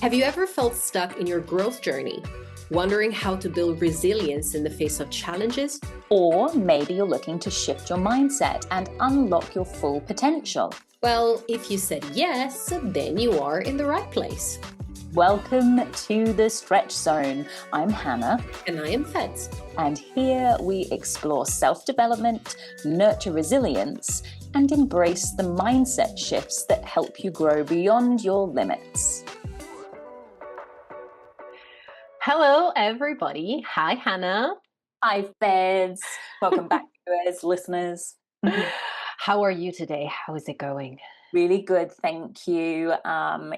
Have you ever felt stuck in your growth journey, wondering how to build resilience in the face of challenges? Or maybe you're looking to shift your mindset and unlock your full potential. Well, if you said yes, then you are in the right place. Welcome to the Stretch Zone. I'm Hannah. And I am Feds. And here we explore self-development, nurture resilience, and embrace the mindset shifts that help you grow beyond your limits. Hello, everybody. Hi, Hannah. Hi, Feds. Welcome back to us, listeners. How are you today? How is it going? Really good, thank you.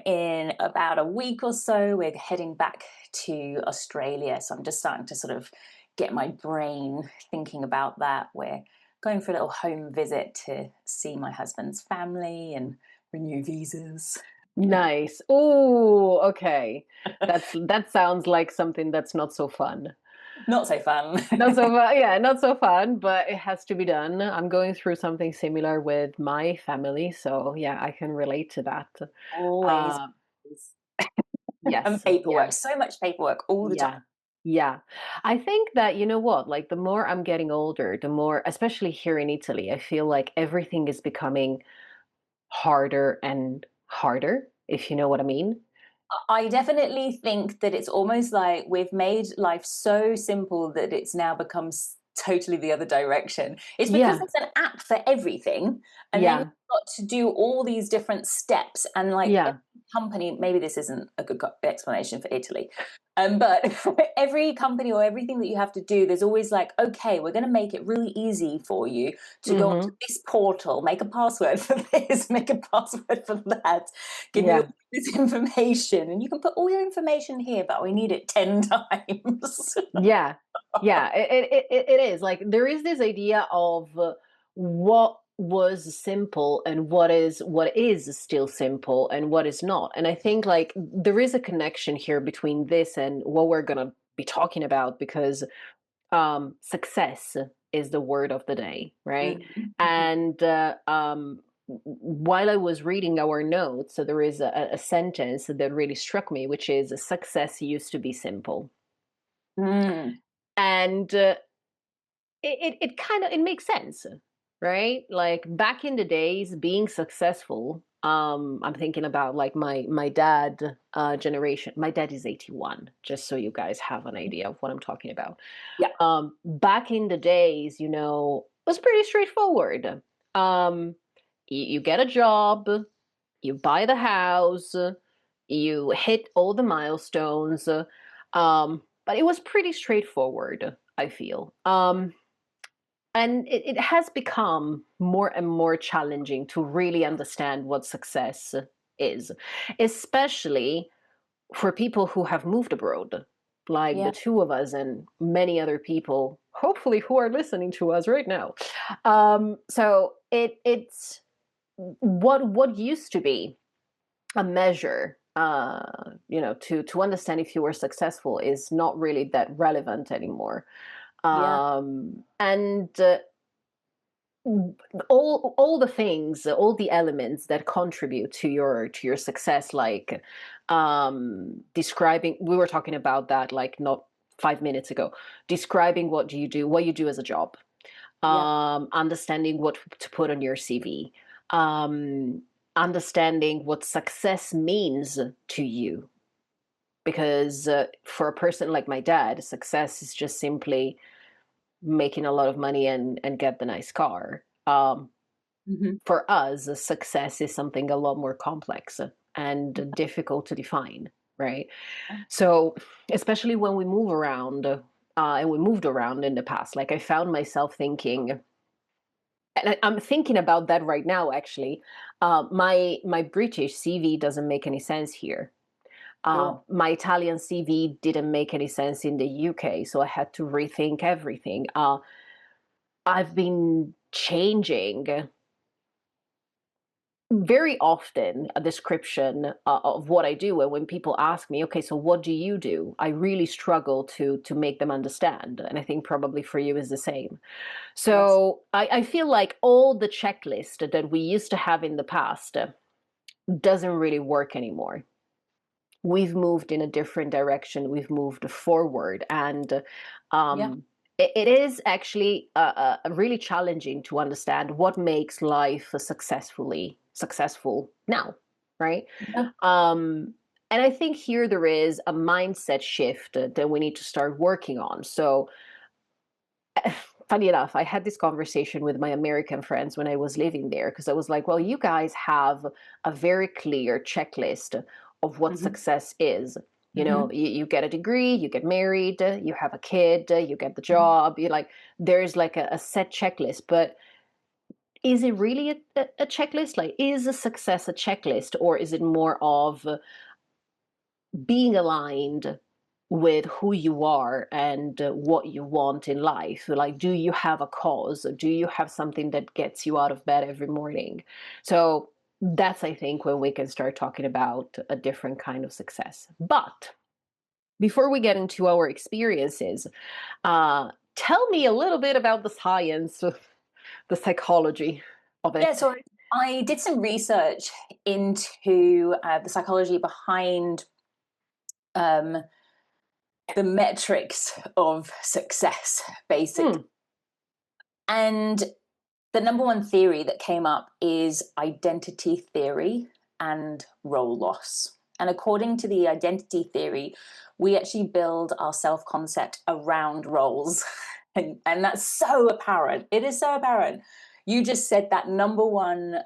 In about a week or so, we're heading back to Australia. So I'm just starting to sort of get my brain thinking about that. We're going for a little home visit to see my husband's family and renew visas. Nice. Oh, okay. That sounds like something that's not so fun. Not so fun. Not so fun. Yeah, not so fun, but it has to be done. I'm going through something similar with my family, so yeah, I can relate to that. Always. Yes. And paperwork. Yeah. So much paperwork all the time. Yeah. I think that, you know what, like the more I'm getting older, the more, especially here in Italy, I feel like everything is becoming harder and harder, if you know what I mean. I definitely think that it's almost like we've made life so simple that it's now becomes totally the other direction. It's because Yeah. there's an app for everything, and then Yeah. you've got to do all these different steps. And like Yeah. every company, maybe this isn't a good explanation for Italy, but for every company or everything that you have to do, there's always like, okay, we're going to make it really easy for you to go onto this portal, make a password for this, make a password for that, give me all this information, and you can put all your information here, but we need it 10 times. Yeah. It is like there is this idea of what was simple and what is still simple and what is not. And I think like there is a connection here between this and what we're gonna be talking about, because success is the word of the day, right? Mm-hmm. And while I was reading our notes, so there is a sentence that really struck me, which is success used to be simple. And it kind of it makes sense, right? Like back in the days, being successful, I'm thinking about like my dad generation. My dad is 81, just so you guys have an idea of what I'm talking about. Yeah. Back in the days, you know, it was pretty straightforward. You get a job, you buy the house, you hit all the milestones, but it was pretty straightforward, I feel. And it has become more and more challenging to really understand what success is, especially for people who have moved abroad, like the two of us and many other people, hopefully, who are listening to us right now. So it's what used to be a measure, to understand if you were successful is not really that relevant anymore. And all the things, all the elements that contribute to your success, like describing, we were talking about that like not 5 minutes ago, describing what you do as a job, understanding what to put on your CV, understanding what success means to you, because for a person like my dad, success is just simply making a lot of money and get the nice car. For us, success is something a lot more complex and difficult to define, right? So especially when we move around, and we moved around in the past, like I found myself thinking, and I'm thinking about that right now, actually. My British CV doesn't make any sense here. My Italian CV didn't make any sense in the UK, so I had to rethink everything. I've been changing very often a description of what I do, and when people ask me, okay, so what do you do? I really struggle to make them understand, and I think probably for you is the same. So I feel like all the checklist that we used to have in the past doesn't really work anymore. we've moved in a different direction. We've moved forward, and Yeah. it is actually really challenging to understand what makes life successful now, right? Yeah. Um, and I think here there is a mindset shift that we need to start working on. So, funny enough, I had this conversation with my American friends when I was living there because I was like, well, you guys have a very clear checklist of what Hmm. success is. You know, Hmm. you get a degree, you get married, you have a kid, you get the job. You like, there's like a set checklist, but is it really a checklist? Like, is a success a checklist, or is it more of being aligned with who you are and what you want in life? Like, do you have a cause? Do you have something that gets you out of bed every morning? So that's, I think, when we can start talking about a different kind of success. But before we get into our experiences, tell me a little bit about the science, the psychology of Yeah, it. so I did some research into the psychology behind um, the metrics of success, basically. Hmm. And the number one theory that came up is identity theory and role loss. And according to the identity theory, we actually build our self concept around roles. And that's so apparent. It is so apparent. You just said that number one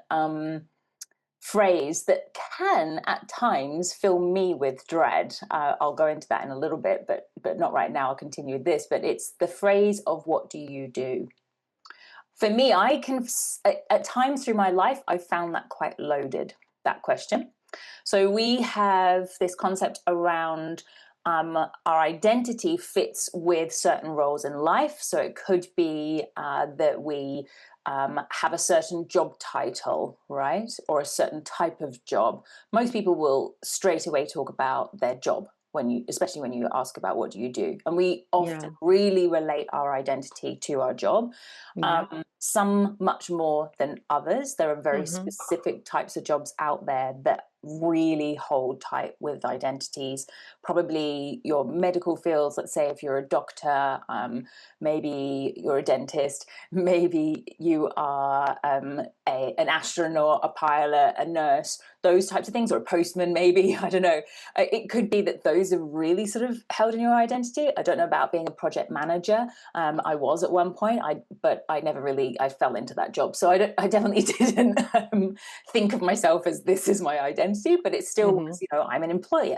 phrase that can at times fill me with dread. I'll go into that in a little bit, but not right now. I'll continue with this. But it's the phrase of what do you do? For me, I can at times through my life, I found that quite loaded, that question. So we have this concept around our identity fits with certain roles in life. So it could be that we have a certain job title, right? Or a certain type of job. Most people will straight away talk about their job when you, especially when you ask about what do you do. And we Yeah. often really relate our identity to our job. Yeah. Some much more than others. There are very Hmm. specific types of jobs out there that really hold tight with identities. Probably your medical fields, let's say if you're a doctor, maybe you're a dentist, maybe you are an astronaut, a pilot, a nurse, those types of things, or a postman, maybe. I don't know. It could be that those are really sort of held in your identity. I don't know about being a project manager. I was at one point, but I never really, I fell into that job. So I definitely didn't think of myself as this is my identity, but it still Hmm. was, I'm an employee.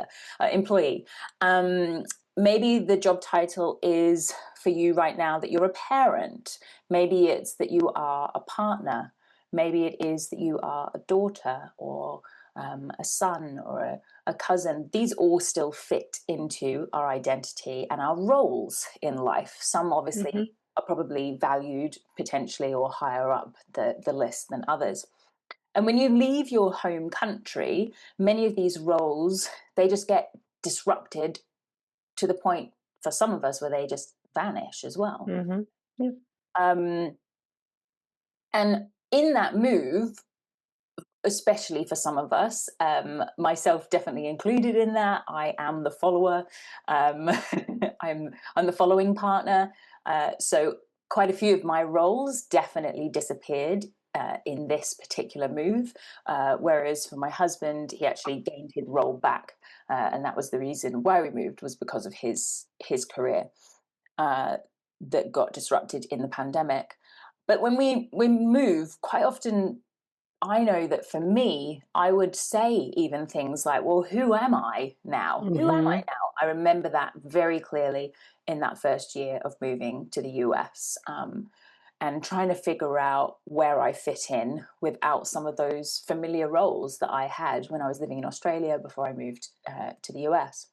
Maybe the job title is for you right now that you're a parent. Maybe it's that you are a partner. Maybe it is that you are a daughter or a son or a cousin. These all still fit into our identity and our roles in life. Some obviously Hmm. are probably valued potentially or higher up the list than others. And when you leave your home country, many of these roles, they just get disrupted to the point for some of us where they just vanish as well. Hmm. Yeah. Um, and in that move, especially for some of us, myself definitely included in that. I am the follower. Um, I'm the following partner. So quite a few of my roles definitely disappeared in this particular move. Whereas for my husband, he actually gained his role back, and that was the reason why we moved, was because of his career uh, that got disrupted in the pandemic. But when we move, quite often I know that for me, I would say even things like, well, who am I now? Who am I Hmm. now? I remember that very clearly in that first year of moving to the US, and trying to figure out where I fit in without some of those familiar roles that I had when I was living in Australia before I moved to the US.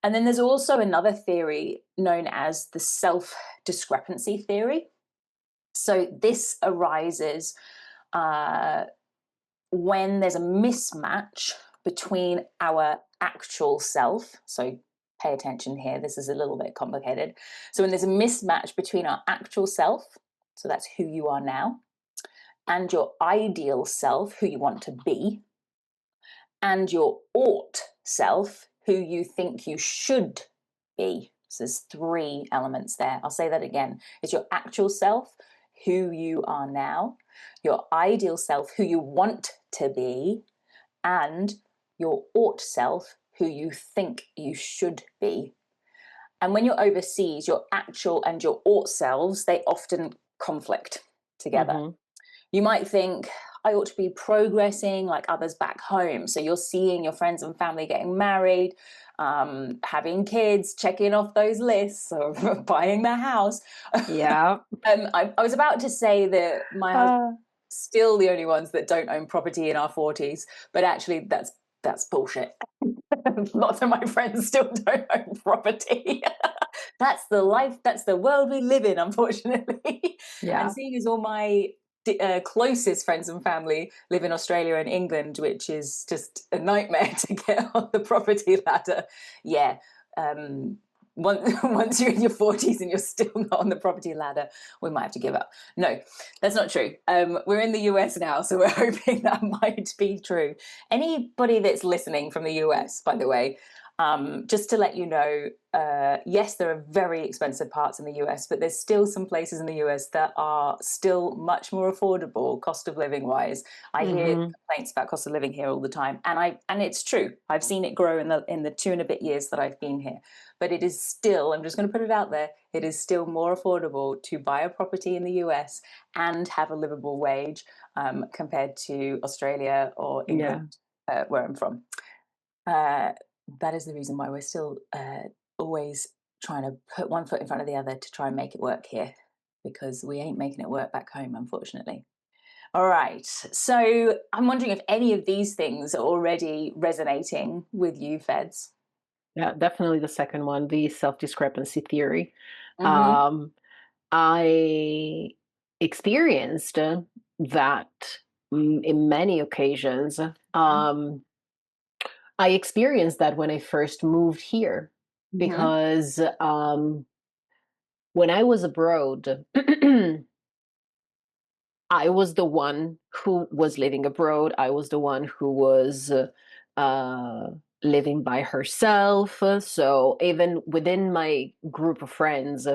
And then there's also another theory known as the self discrepancy theory. So this arises uh, when there's a mismatch between our actual self. So pay attention here, this is a little bit complicated. So when there's a mismatch between our actual self, so that's who you are now, and your ideal self, who you want to be, and your ought self, who you think you should be. So there's 3 elements there. I'll say that again. It's your actual self, who you are now, your ideal self, who you want to be, and your ought self, who you think you should be. And when you're overseas, your actual and your ought selves, they often conflict together. Mm-hmm. You might think, I ought to be progressing like others back home. So you're seeing your friends and family getting married, having kids, checking off those lists, or buying their house. Yeah. I was about to say that my husband Uh, still the only ones that don't own property in our 40s, but actually that's bullshit. Lots of my friends still don't own property. That's the life, that's the world we live in, unfortunately. And yeah. seeing as all my closest friends and family live in Australia and England, which is just a nightmare to get on the property ladder. Yeah. Once you're in your 40s and you're still not on the property ladder, we might have to give up. No, that's not true. We're in the US now, so we're hoping that might be true. Anybody that's listening from the US, by the way, just to let you know, yes, there are very expensive parts in the US, but there's still some places in the US that are still much more affordable, cost of living wise. I hear Mm-hmm. complaints about cost of living here all the time, and it's true. I've seen it grow in the 2 and a bit years that I've been here. But it is still, I'm just going to put it out there, it is still more affordable to buy a property in the US and have a livable wage compared to Australia or Yeah. England, where I'm from. Uh, that is the reason why we're still always trying to put one foot in front of the other to try and make it work here, because we ain't making it work back home, unfortunately. All right. So I'm wondering if any of these things are already resonating with you, Feds. Yeah, definitely the second one, the self-discrepancy theory. Mm-hmm. Um, I experienced that in many occasions. I experienced that when I first moved here Mm-hmm. because when I was abroad, I was the one who was living abroad. I was the one who was uh, living by herself. So even within my group of friends,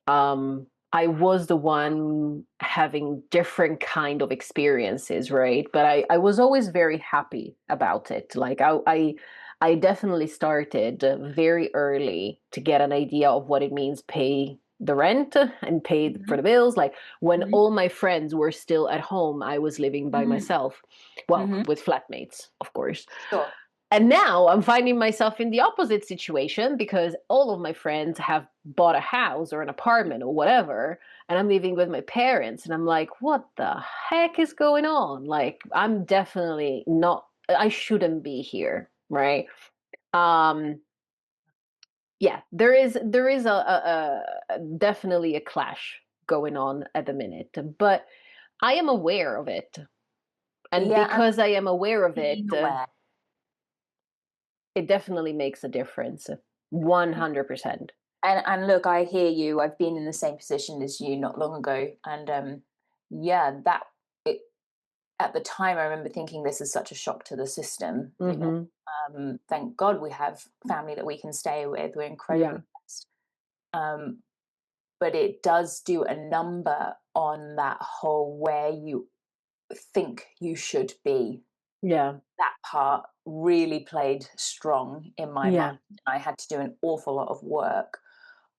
I was the one having different kind of experiences, right? But I was always very happy about it. Like I definitely started very early to get an idea of what it means pay the rent and pay for the bills. Like when Mm-hmm. all my friends were still at home, I was living by myself. Well, Mm-hmm. with flatmates, of course. Sure. And now I'm finding myself in the opposite situation because all of my friends have bought a house or an apartment or whatever, and I'm living with my parents. And I'm like, what the heck is going on? Like, I'm definitely not, I shouldn't be here, right? Um, yeah, there is a definitely a clash going on at the minute, but I am aware of it. And Yeah, and because I am aware of being it, aware. it definitely makes a difference. 100%. And look, I hear you. I've been in the same position as you not long ago, and yeah, that it, at the time I remember thinking this is such a shock to the system. You know, Mhm. thank God we have family that we can stay with. We're incredibly Yeah. blessed. Um, but it does do a number on that whole where you think you should be. Yeah. That part really played strong in my mind. Yeah. I had to do an awful lot of work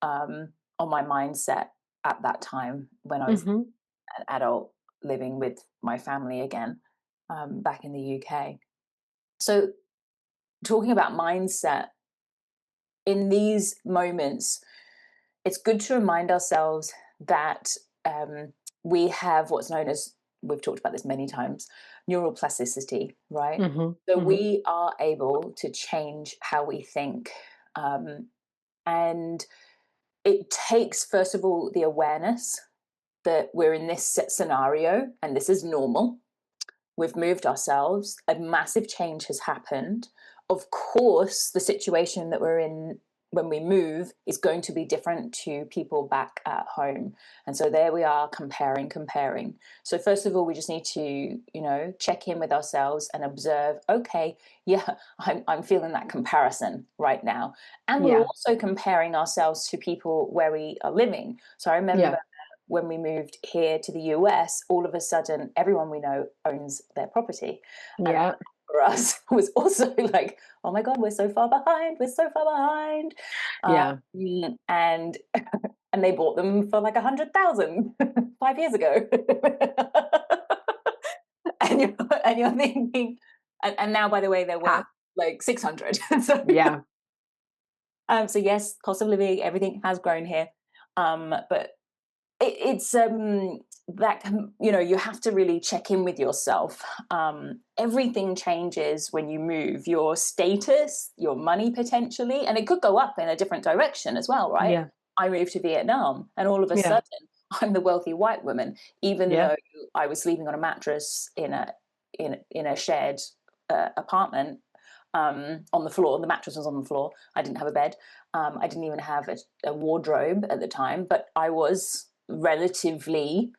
on my mindset at that time when I was Mhm. an adult living with my family again, back in the UK. So, talking about mindset, in these moments, it's good to remind ourselves that we have what's known as, we've talked about this many times, neural plasticity, right? Mhm. So Mhm. we are able to change how we think. Um, and it takes, first of all, the awareness that we're in this scenario and this is normal. We've moved ourselves, a massive change has happened. Of course, the situation that we're in when we move is going to be different to people back at home. And so there we are comparing. So first of all, we just need to, you know, check in with ourselves and observe, okay, yeah, I'm feeling that comparison right now. And we're Yeah. also comparing ourselves to people where we are living. So I remember Yeah. when we moved here to the US, all of a sudden everyone we know owns their property. And Yeah. for us was also like, oh my God, we're so far behind. We're so far behind. Yeah. And and they bought them for like 100,000 5 years ago. And you're thinking, and now, by the way, they're worth Ha. like 600. So, Yeah. so yes, cost of living, everything has grown here. But it's that you know, you have to really check in with yourself. Everything changes when you move, your status, your money potentially, and it could go up in a different direction as well, right? Yeah. I moved to Vietnam and all of a Yeah. sudden I'm the wealthy white woman, even Yeah. though I was sleeping on a mattress in a shared apartment, on the floor. The mattress was on the floor. I didn't have a bed. I didn't even have a wardrobe at the time, but I was relatively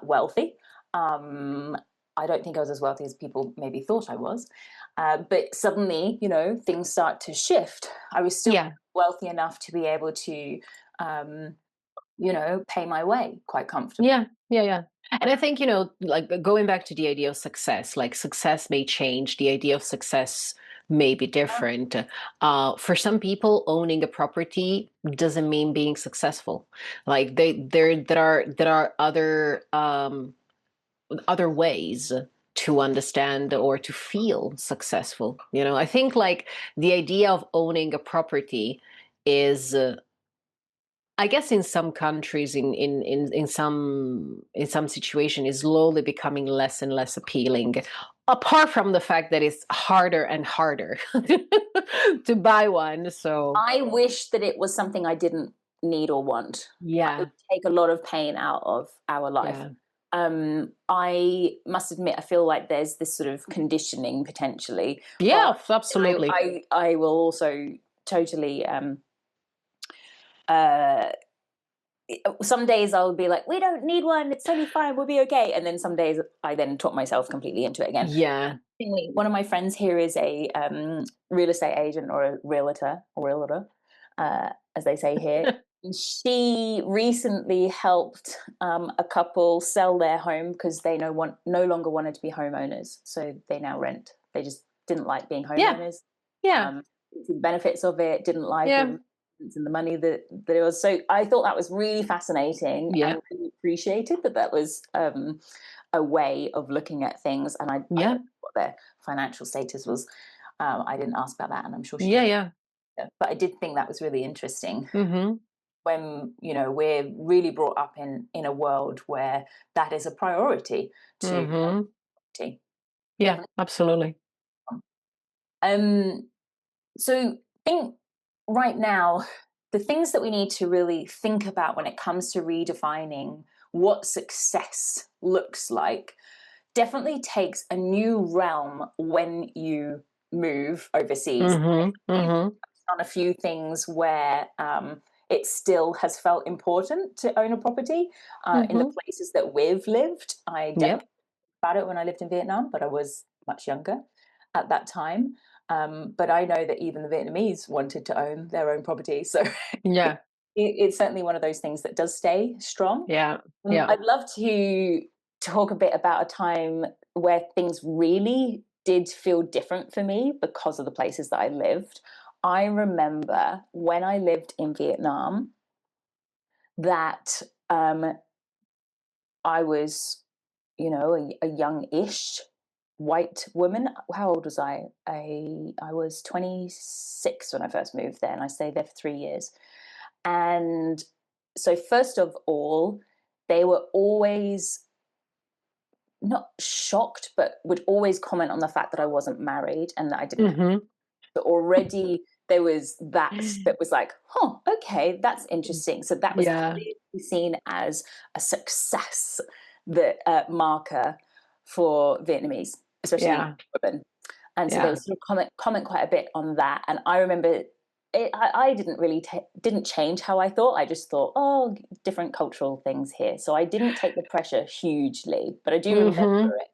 wealthy. I don't think I was as wealthy as people maybe thought I was. But suddenly, you know, things start to shift. I was still Yeah. wealthy enough to be able to, you know, pay my way quite comfortably. Yeah, yeah, yeah. And I think, like going back to the idea of success, like success may change, the idea of success may be different. For some people, owning a property doesn't mean being successful. Like there are other ways to understand or to feel successful. I think like the idea of owning a property is I guess in some countries, in some situation, is slowly becoming less and less appealing. Apart from the fact that it's harder and harder to buy one. So I wish that it was something I didn't need or want. It would yeah, take a lot of pain out of our life. yeah, I must admit, I feel like there's this sort of conditioning potentially. yeah, I, absolutely. I will also totally. Uh, some days I'll be like, we don't need one. It's totally fine. We'll be okay. And then some days I then talk myself completely into it again. Yeah, One of my friends here is a real estate agent or a realtor, as they say here. She recently helped a couple sell their home because they no longer wanted to be homeowners, so they now rent. They just didn't like being yeah, homeowners. yeah, Um, the benefits of it, didn't like yeah, the and the money that it was. So I thought that was really fascinating yeah, and really appreciated that was a way of looking at things. And I don't yeah, know what their financial status was. I didn't ask about that, and I'm sure she yeah, doesn't. yeah. But I did think that was really interesting Mm-hmm. when, you know, we're really brought up in a world where that is a priority to Mm-hmm. Yeah, definitely. absolutely. Um, so I think right now, the things that we need to really think about when it comes to redefining what success looks like definitely takes a new realm when you move overseas. Mm-hmm. You've Mm-hmm. touched on a few things where it still has felt important to own a property in the Mm-hmm. places that we've lived. I Yep. definitely thought about it when I lived in Vietnam, but I was much younger at that time. But I know that even the Vietnamese wanted to own their own property. So Yeah. it's certainly one of those things that does stay strong. Yeah. Yeah. I'd love to talk a bit about a time where things really did feel different for me because of the places that I lived. I remember when I lived in Vietnam that I was, you know, a young-ish white woman. How old was I? I was 26 when I first moved there, and I stayed there for 3 years. And so, first of all, they were always not shocked, but would always comment on the fact that I wasn't married and that I didn't have. Mm-hmm. But already there was that was like, huh, okay, that's interesting. So that was Yeah. clearly seen as a success, the marker for Vietnamese, especially Yeah. women. And so they Yeah. would sort of comment quite a bit on that. And I remember I didn't really didn't change how I thought. I just thought, oh, different cultural things here. So I didn't take the pressure hugely, but I do remember Mm-hmm. it.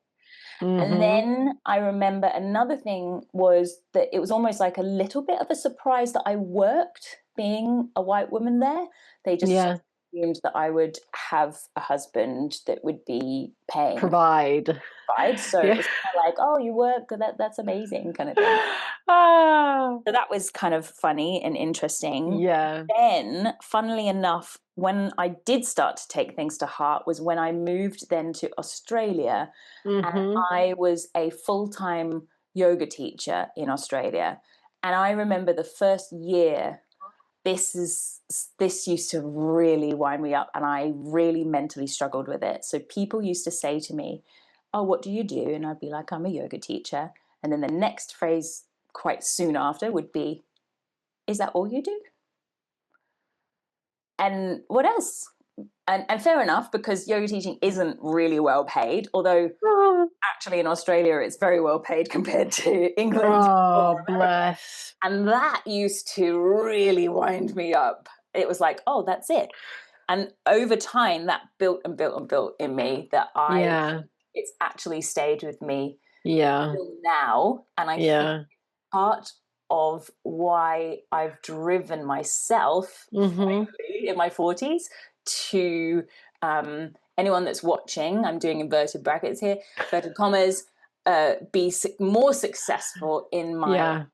And Mm-hmm. then I remember another thing was that it was almost like a little bit of a surprise that I worked being a white woman there. They just sort Yeah. of assumed that I would have a husband that would be paying for Provide. bride. So it Yeah. was kind of like, oh, you work, that's amazing kind of thing. Ah. So that was kind of funny and interesting. Yeah. Then, funnily enough, when I did start to take things to heart was when I moved then to Australia, and Mm-hmm. I was a full-time yoga teacher in Australia. And I remember the first year, this used to really wind me up, and I really mentally struggled with it. So people used to say to me, "Oh, what do you do?" And I'd be like, "I'm a yoga teacher." And then the next phrase quite soon after would be, "Is that all you do?" And what else? And fair enough, because yoga teaching isn't really well paid, although Oh, actually in Australia it's very well paid compared to England or oh, America. bless. And that used to really wind me up. It was like, oh, that's it. And over time that built and built and built in me that I Yeah. it's actually stayed with me Yeah. till now. And I think Yeah. part of why I've driven myself Mm-hmm. finally in my 40s to anyone that's watching, I'm doing inverted brackets here, inverted commas, be more successful in my. Yeah.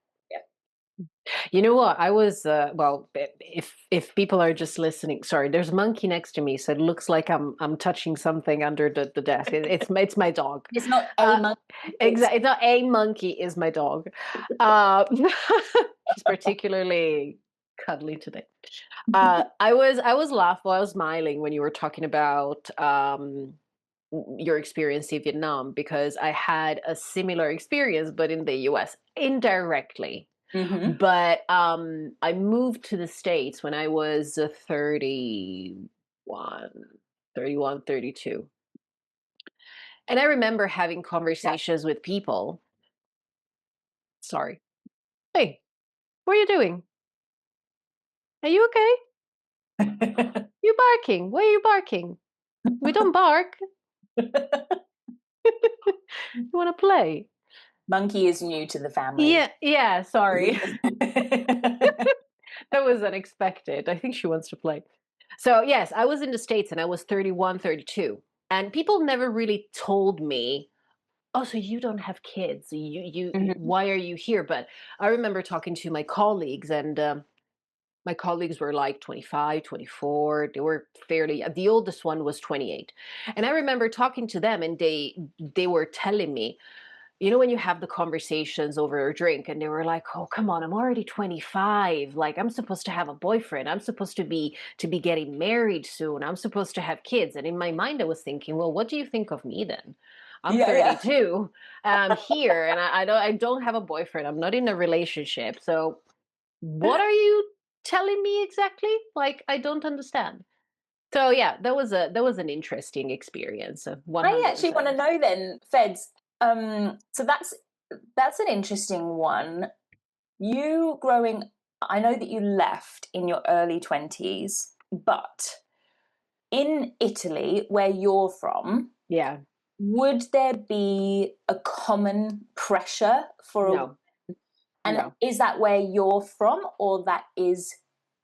You know what? I was well, if people are just listening, sorry, there's a monkey next to me, so it looks like I'm touching something under the desk. It's my dog. It's not a Uh, monkey, it's exactly. It's not a monkey, is my dog. She's particularly cuddly today. I was laughing, I was smiling when you were talking about your experience in Vietnam because I had a similar experience, but in the US indirectly. mm-hmm. But I moved to the States when I was 31, 31, 32. And I remember having Yeah. conversations with people. Sorry. Hey, what are you doing? Are you okay? You barking? Why are you barking? We don't bark. You want to play? Monkey is new to the family. Yeah, yeah, sorry. That was unexpected. I think she wants to play. So, yes, I was in the States and I was 31, 32. And people never really told me, oh, so you don't have kids. Mhm. Why are you here? But I remember talking to my colleagues, and my colleagues were like 25, 24. They were fairly, the oldest one was 28. And I remember talking to them, and they were telling me, when you have the conversations over a drink and they were like, oh, come on, I'm already 25, like I'm supposed to have a boyfriend, I'm supposed to be getting married soon, I'm supposed to have kids. And in my mind I was thinking, well, what do you think of me then? I'm Yeah, yeah. 32, I'm here, and I don't have a boyfriend, I'm not in a relationship, so what are you telling me exactly? Like, I don't understand. So yeah, that was an interesting experience, I actually want to 100%. know then, Feds. So that's an interesting one. You growing, I know that you left in your early 20s, but in Italy, where you're from, Yeah. would there be a common pressure for a, No. and No. is that where you're from or that is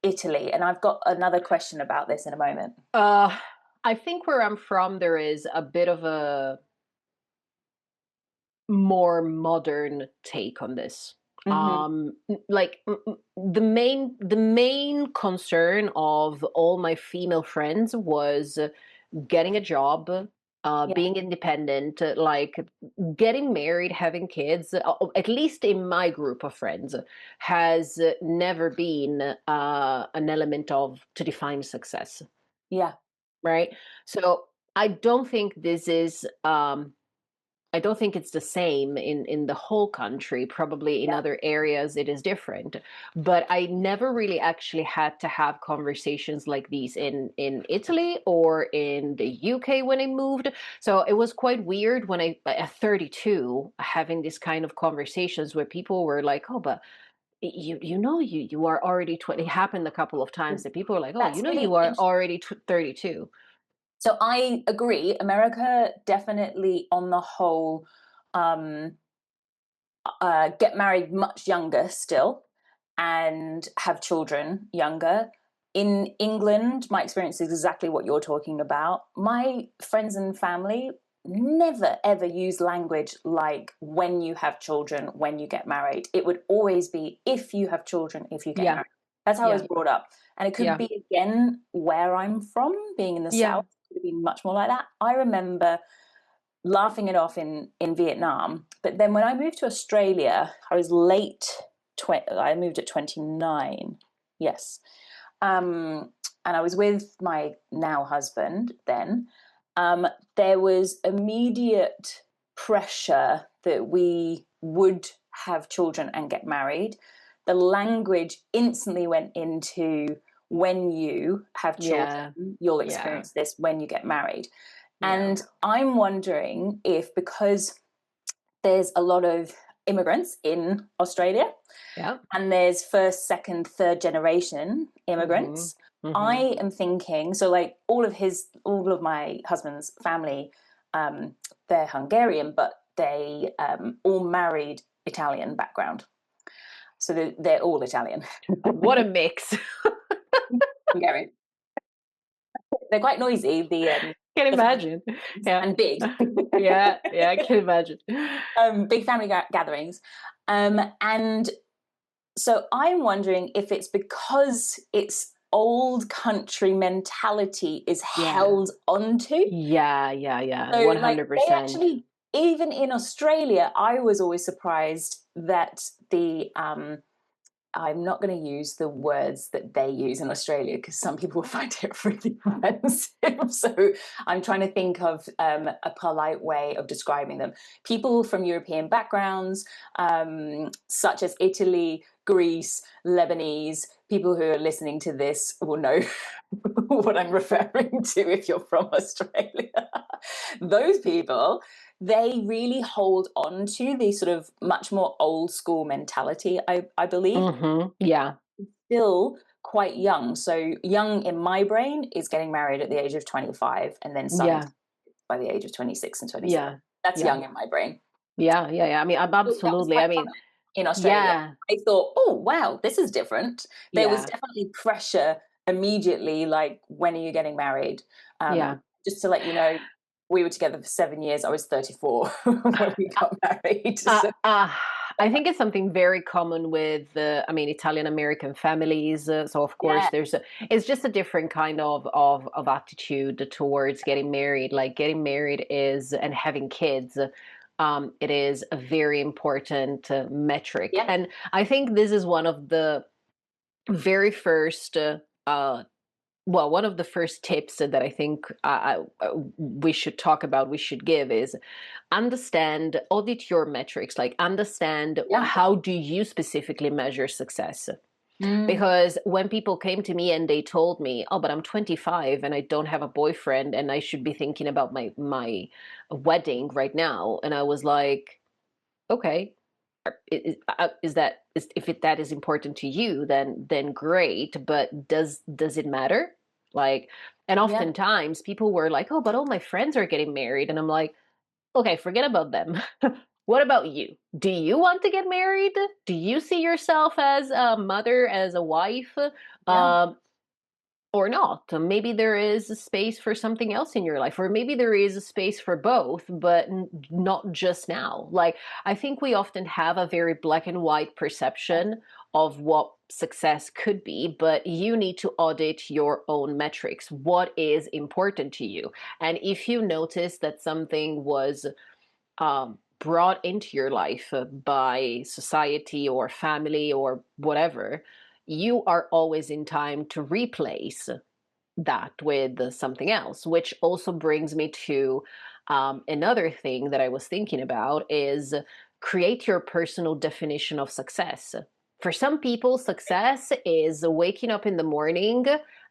Italy? And I've got another question about this in a moment. Uh, I think where I'm from, there is a bit of a more modern take on this. Mm-hmm. Like the main concern of all my female friends was getting a job, Yeah, being independent, like getting married, having kids. At least in my group of friends, has never been an element of to define success. yeah, Right? So I don't think this is I don't think it's the same in the whole country. Probably in yeah, other areas it is different. But I never really actually had to have conversations like these in Italy or in the UK when I moved. So it was quite weird when at 32 having these kind of conversations where people were like, "Oh, but you are already 20. It happened a couple of times that people are like, oh, That's you really are interesting. already 32. So I agree. America definitely, on the whole, um, get married much younger still and have children younger. In England, my experience is exactly what you're talking about. My friends and family never ever use language like when you have children, when you get married. It would always be if you have children, if you get Yeah, married. That's how I was yeah, brought up. And it could yeah, be again where I'm from, being in the yeah, South, it could have been much more like that. I remember laughing it off in Vietnam. But then when I moved to Australia, I was late. I moved at 29. Yes. And I was with my now husband then. There was immediate pressure that we would have children and get married. The language instantly went into when you have children, yeah, you'll yeah, experience this when you get married. yeah, And I'm wondering if, because there's a lot of immigrants in Australia yeah. and there's first, second, third generation Mm-hmm. immigrants, Mm-hmm. I am thinking, so like all of my husband's family, um, they're Hungarian, but they all married Italian background. So they're all Italian. What a mix. Hungarian. They're quite noisy, Can the family, imagine. Yeah. and big. Yeah, yeah, I can imagine. Big family gatherings. And so I'm wondering if it's because it's old country mentality is Yeah. held onto. Yeah, yeah, yeah. So, like, they 100%. actually, even in Australia, I was always surprised that I'm not going to use the words that they use in Australia because some people find it really offensive. So I'm trying to think of a polite way of describing them. People from European backgrounds, such as Italy, Greece, Lebanese, people who are listening to this will know what I'm referring to if you're from Australia. Those people, they really hold on to the sort of much more old school mentality, I believe. Mm-hmm. Yeah, Still quite young. So young in my brain is getting married at the age of 25 and then starting yeah, by the age of 26 and 27. yeah, That's yeah, young in my brain. yeah, yeah, yeah. I mean, That was absolutely. quite I mean, common in Australia. yeah, I thought, oh, wow, this is different. There was yeah, definitely pressure immediately, like, when are you getting married? yeah. Just to let you know, we were together for 7 years. I was 34 when we got married. Uh, So, uh, I think it's something very common with, I mean, Italian American families. So of course, yeah, it's just a different kind of attitude towards getting married. Like getting married is and having kids. It is a very important metric, yeah, and I think this is one of the very first well, one of the first tips that I think we should talk about, we should give is understand, audit your metrics, like understand yeah. how do you specifically measure success. Mm, Because when people came to me and they told me, "Oh, but I'm 25 and I don't have a boyfriend and I should be thinking about my wedding right now," and I was like, "Okay, if that is important to you, then great, but does it matter?" Like, and yeah, oftentimes people were like, "Oh, but all my friends are getting married," and I'm like, "Okay, forget about them. What about you? Do you want to get married? Do you see yourself as a mother, as a wife? yeah, Um, or not? Maybe there is a space for something else in your life, or maybe there is a space for both, but not just now." Like, I think we often have a very black and white perception of what success could be, but you need to audit your own metrics. What is important to you? And if you notice that something was brought into your life by society or family or whatever, you are always in time to replace that with something else, which also brings me to another thing that I was thinking about is create your personal definition of success. For some people, success is waking up in the morning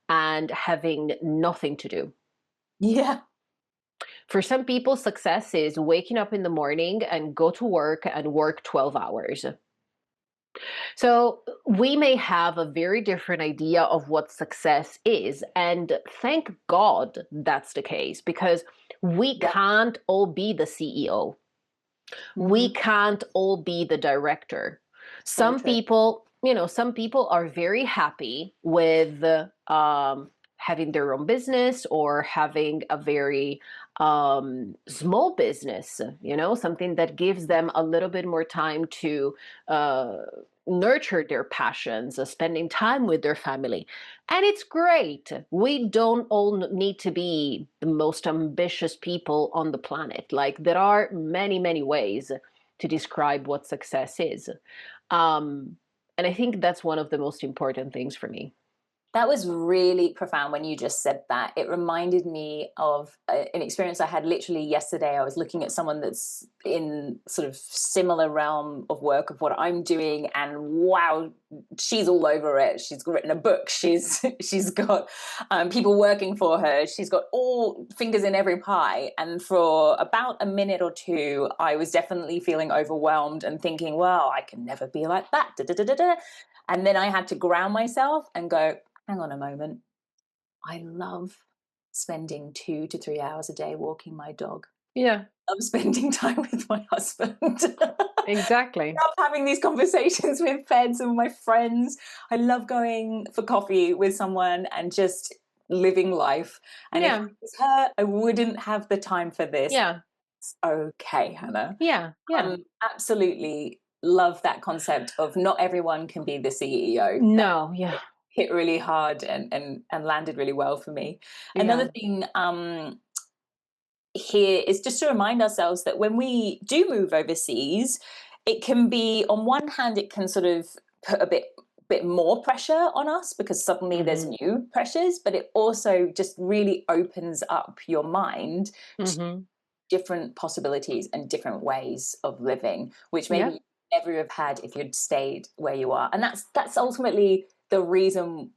and having nothing to do. yeah. For some people, success is waking up in the morning and go to work and work 12 hours. So we may have a very different idea of what success is. And thank God that's the case, because we Yeah. can't all be the CEO. We Mhm. can't all be the director. So Some true. people, some people are very happy with having their own business or having a very small business, something that gives them a little bit more time to uh, nurture their passions, spending time with their family. And it's great. We don't all need to be the most ambitious people on the planet. Like, there are many, many ways to describe what success is. Um, and I think that's one of the most important things for me. That was really profound when you just said that. It reminded me of an experience I had literally yesterday. I was looking at someone that's in sort of similar realm of work of what I'm doing, and wow, she's all over it. She's written a book. She's got people working for her. She's got all fingers in every pie. And for about a minute or two, I was definitely feeling overwhelmed and thinking, well, I can never be like that. Da, da, da, da, da. And then I had to ground myself and go, hang on a moment. I love spending 2 to 3 hours a day walking my dog. Yeah, I love spending time with my husband. I exactly. love having these conversations with friends and my friends. I love going for coffee with someone and just living life. And if I Yeah, was her, I wouldn't have the time for this. yeah, It's okay, Hannah. yeah, yeah. Absolutely love that concept of not everyone can be the CEO. No, yeah, Hit really hard and landed really well for me. Another yeah. thing here is just to remind ourselves that when we do move overseas, it can be, on one hand, it can sort of put a bit more pressure on us because suddenly there's Mm-hmm. new pressures, but it also just really opens up your mind to Mm-hmm. different possibilities and different ways of living, which maybe Yeah, you never have had if you'd stayed where you are. And that's ultimately the reason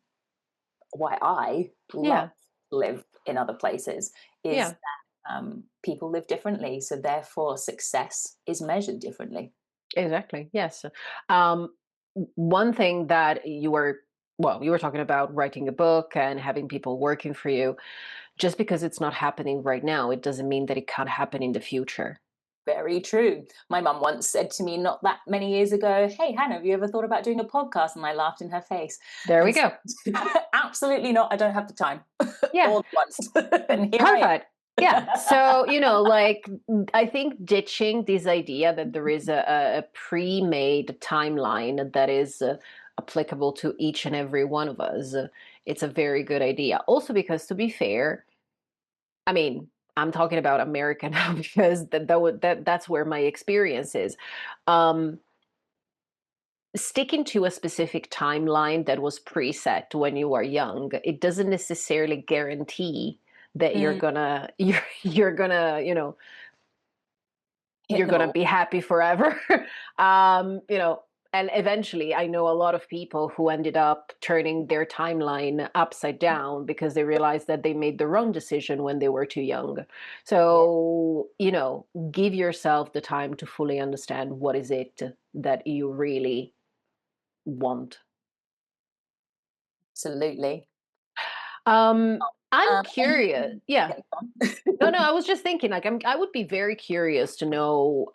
why I love yeah, to live in other places, is yeah. that people live differently, so therefore success is measured differently. Exactly. Yes. Um, One thing that you were talking about writing a book and having people working for you. Just because it's not happening right now, it doesn't mean that it can't happen in the future. Very true. My mum once said to me not that many years ago, "Hey, Hannah, have you ever thought about doing a podcast?" And I laughed in her face There we and go. said, "Absolutely not. I don't have the time." Yeah. All at once. And here I Perfect. Yeah. So, like, I think ditching this idea that there is a pre-made timeline that is applicable to each and every one of us, it's a very good idea. Also, because to be fair, I mean, I'm talking about America now because that's where my experience is. Um, Sticking to a specific timeline that was preset when you are young, it doesn't necessarily guarantee that you're am. gonna you're gonna Hit you're them gonna all. be happy forever. um you know and eventually I know a lot of people who ended up turning their timeline upside down because they realized that they made the wrong decision when they were too young. Yeah, So, give yourself the time to fully understand what is it that you really want. absolutely. Um, I'm curious. Anything? Yeah. Yeah, go No, no, on. I was just thinking, like, I would be very curious to know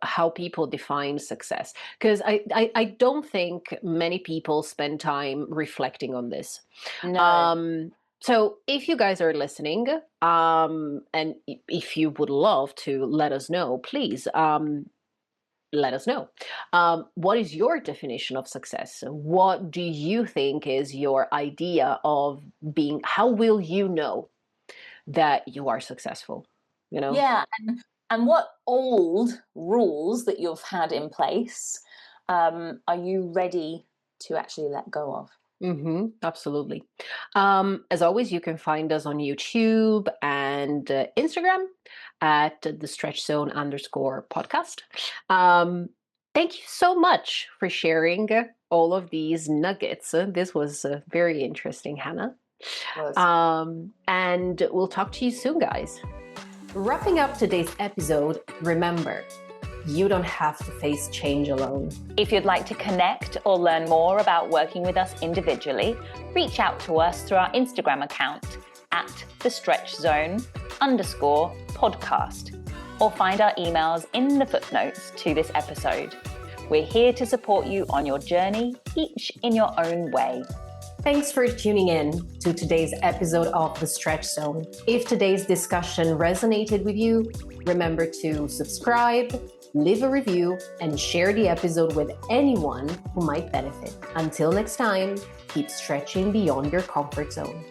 how people define success, because I don't think many people spend time reflecting on this. No. Um, so if you guys are listening, and if you would love to let us know, please, let us know. What is your definition of success? What do you think is your idea of being? How will you know that you are successful? You know? Yeah, and what old rules that you've had in place are you ready to actually let go of? Absolutely. As always, you can find us on YouTube and Instagram at the stretch zone underscore podcast. Um, Thank you so much for sharing all of these nuggets. This was very interesting, Hannah. Was And we'll talk to you soon, guys. Wrapping up today's episode, remember, you don't have to face change alone. If you'd like to connect or learn more about working with us individually, reach out to us through our Instagram account at thestretchzone_podcast, or find our emails in the footnotes to this episode. We're here to support you on your journey, each in your own way. Thanks for tuning in to today's episode of The Stretch Zone. If today's discussion resonated with you, remember to subscribe, leave a review, and share the episode with anyone who might benefit. Until next time, keep stretching beyond your comfort zone.